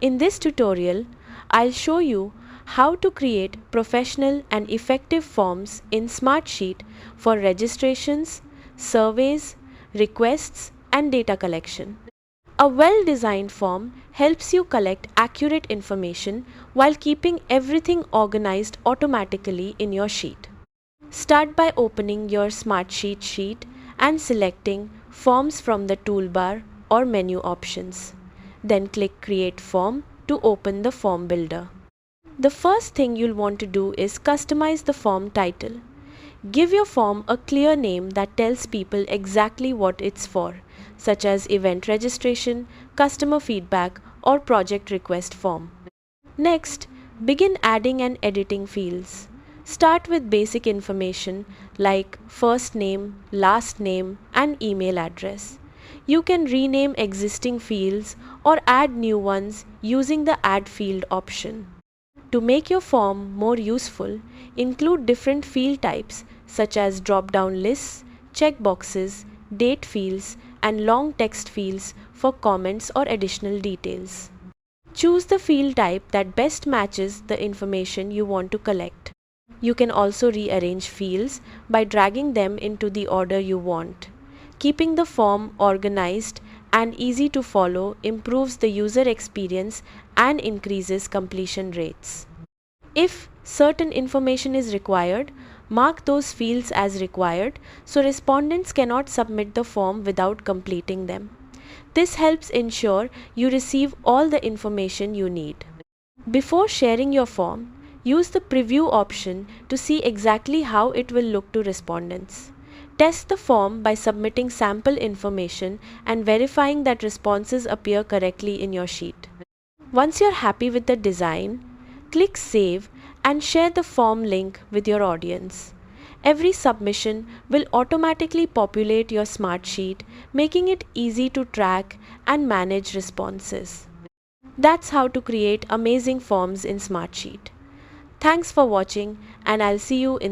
In this tutorial, I'll show you how to create professional and effective forms in Smartsheet for registrations, surveys, requests, and data collection. A well-designed form helps you collect accurate information while keeping everything organized automatically in your sheet. Start by opening your Smartsheet sheet and selecting Forms from the toolbar or menu options. Then click Create Form to open the form builder. The first thing you'll want to do is customize the form title. Give your form a clear name that tells people exactly what it's for, such as event registration, customer feedback, or project request form. Next, begin adding and editing fields. Start with basic information like first name, last name, and email address. You can rename existing fields or add new ones using the Add Field option. To make your form more useful, include different field types such as drop-down lists, checkboxes, date fields, and long text fields for comments or additional details. Choose the field type that best matches the information you want to collect. You can also rearrange fields by dragging them into the order you want. Keeping the form organized and easy to follow improves the user experience and increases completion rates. If certain information is required, mark those fields as required so respondents cannot submit the form without completing them. This helps ensure you receive all the information you need. Before sharing your form, use the preview option to see exactly how it will look to respondents. Test the form by submitting sample information and verifying that responses appear correctly in your sheet. Once you're happy with the design, click Save and share the form link with your audience. Every submission will automatically populate your Smartsheet, making it easy to track and manage responses. That's how to create amazing forms in Smartsheet. Thanks for watching, and I'll see you in